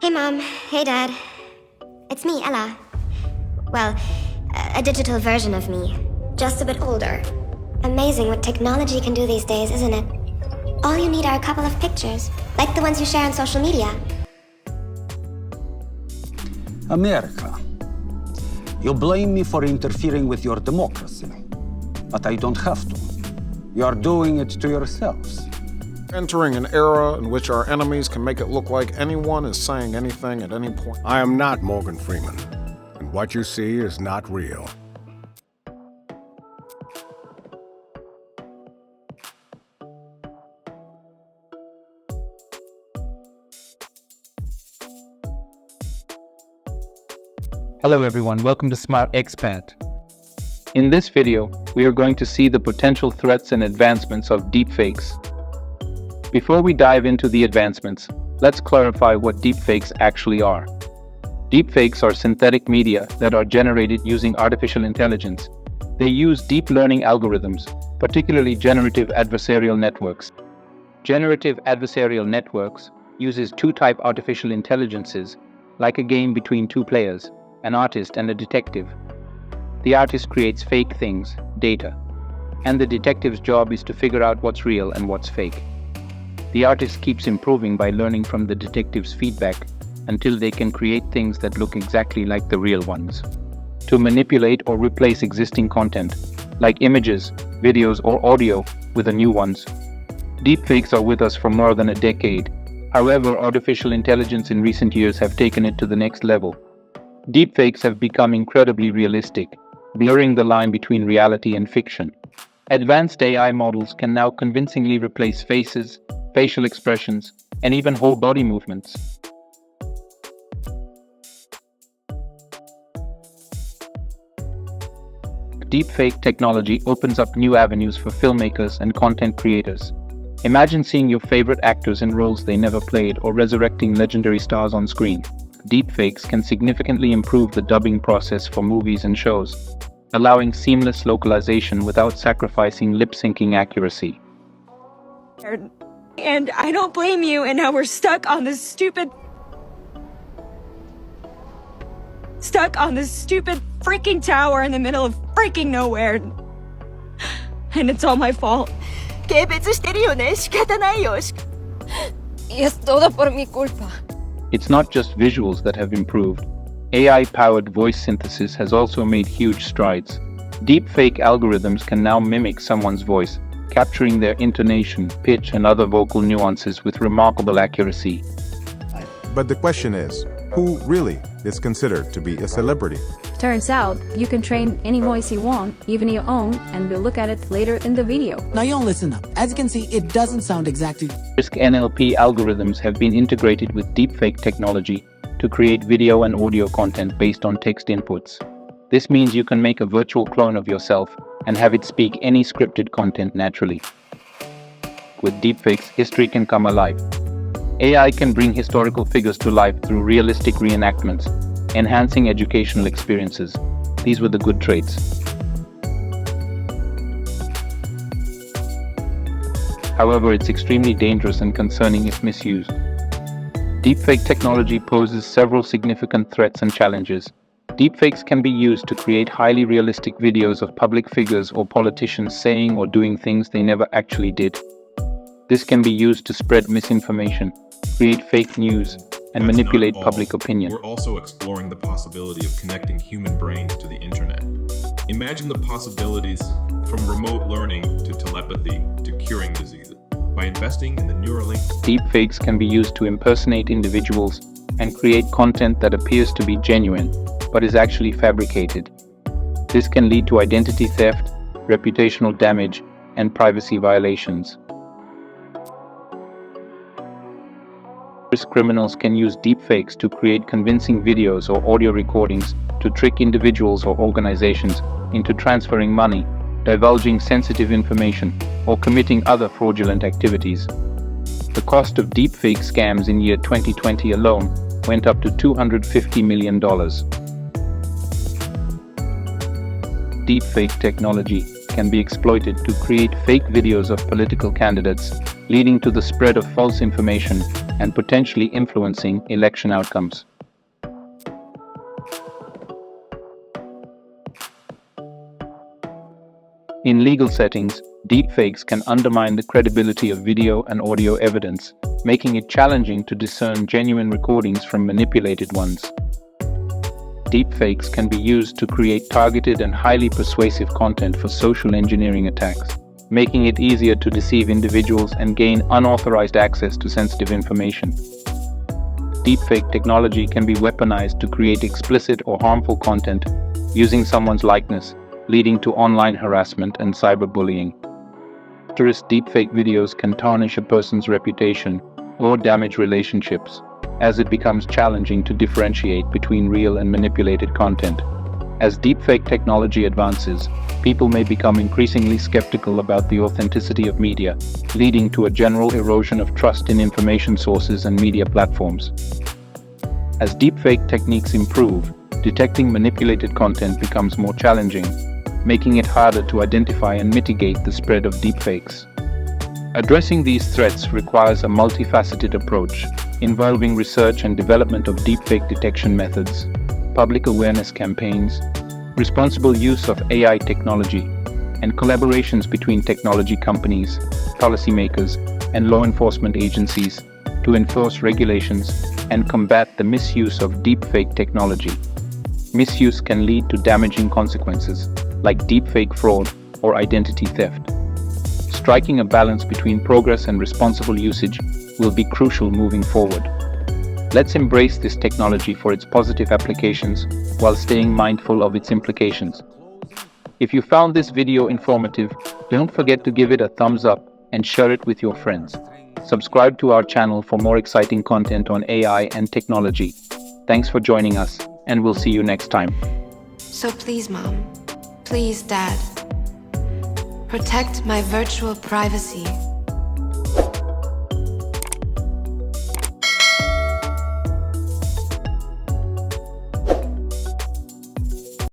Hey Mom, hey Dad. It's me, Ella. Well, a digital version of me. Just a bit older. Amazing what technology can do these days, isn't it? All you need are a couple of pictures, like the ones you share on social media. America. You blame me for interfering with your democracy, but I don't have to. You are doing it to yourselves. Entering an era in which our enemies can make it look like anyone is saying anything at any point. I am not Morgan Freeman, and what you see is not real. Hello everyone, welcome to Smart Expat. In this video, we are going to see the potential threats and advancements of deepfakes. Before we dive into the advancements, let's clarify what deepfakes actually are. Deepfakes are synthetic media that are generated using artificial intelligence. They use deep learning algorithms, particularly generative adversarial networks. Generative adversarial networks uses two-type artificial intelligences, like a game between two players, an artist and a detective. The artist creates fake things, data, and the detective's job is to figure out what's real and what's fake. The artist keeps improving by learning from the detective's feedback until they can create things that look exactly like the real ones. To manipulate or replace existing content, like images, videos, or audio, with the new ones. Deepfakes are with us for more than a decade. However, artificial intelligence in recent years have taken it to the next level. Deepfakes have become incredibly realistic, blurring the line between reality and fiction. Advanced AI models can now convincingly replace faces, facial expressions, and even whole body movements. Deepfake technology opens up new avenues for filmmakers and content creators. Imagine seeing your favorite actors in roles they never played or resurrecting legendary stars on screen. Deepfakes can significantly improve the dubbing process for movies and shows, allowing seamless localization without sacrificing lip-syncing accuracy. And I don't blame you, and now we're stuck on this stupid freaking tower in the middle of freaking nowhere. And it's all my fault. Es todo por mi culpa. It's not just visuals that have improved. AI-powered voice synthesis has also made huge strides. Deepfake algorithms can now mimic someone's voice, capturing their intonation, pitch, and other vocal nuances with remarkable accuracy. But the question is, who really is considered to be a celebrity? Turns out, you can train any voice you want, even your own, and we'll look at it later in the video. Now y'all listen up. As you can see, it doesn't sound exactly... NLP algorithms have been integrated with deepfake technology to create video and audio content based on text inputs. This means you can make a virtual clone of yourself and have it speak any scripted content naturally. With deepfakes, history can come alive. AI can bring historical figures to life through realistic reenactments, enhancing educational experiences. These were the good traits. However, it's extremely dangerous and concerning if misused. Deepfake technology poses several significant threats and challenges. Deepfakes can be used to create highly realistic videos of public figures or politicians saying or doing things they never actually did. This can be used to spread misinformation, create fake news, and manipulate public opinion. We're also exploring the possibility of connecting human brains to the internet. Imagine the possibilities from remote learning to telepathy to curing diseases. By investing in the Neuralink, deepfakes can be used to impersonate individuals and create content that appears to be genuine, but is actually fabricated. This can lead to identity theft, reputational damage, and privacy violations. Criminals can use deepfakes to create convincing videos or audio recordings to trick individuals or organizations into transferring money, divulging sensitive information, or committing other fraudulent activities. The cost of deepfake scams in year 2020 alone went up to $250 million. Deepfake technology can be exploited to create fake videos of political candidates, leading to the spread of false information and potentially influencing election outcomes. In legal settings, deepfakes can undermine the credibility of video and audio evidence, making it challenging to discern genuine recordings from manipulated ones. Deepfakes can be used to create targeted and highly persuasive content for social engineering attacks, making it easier to deceive individuals and gain unauthorized access to sensitive information. Deepfake technology can be weaponized to create explicit or harmful content using someone's likeness, leading to online harassment and cyberbullying. Terrorist deepfake videos can tarnish a person's reputation or damage relationships, as it becomes challenging to differentiate between real and manipulated content. As deepfake technology advances, people may become increasingly skeptical about the authenticity of media, leading to a general erosion of trust in information sources and media platforms. As deepfake techniques improve, detecting manipulated content becomes more challenging, making it harder to identify and mitigate the spread of deepfakes. Addressing these threats requires a multifaceted approach, involving research and development of deepfake detection methods, public awareness campaigns, responsible use of AI technology, and collaborations between technology companies, policymakers, and law enforcement agencies to enforce regulations and combat the misuse of deepfake technology. Misuse can lead to damaging consequences, like deepfake fraud or identity theft. Striking a balance between progress and responsible usage will be crucial moving forward. Let's embrace this technology for its positive applications while staying mindful of its implications. If you found this video informative, don't forget to give it a thumbs up and share it with your friends. Subscribe to our channel for more exciting content on AI and technology. Thanks for joining us, and we'll see you next time. So please, Mom, please, Dad, protect my virtual privacy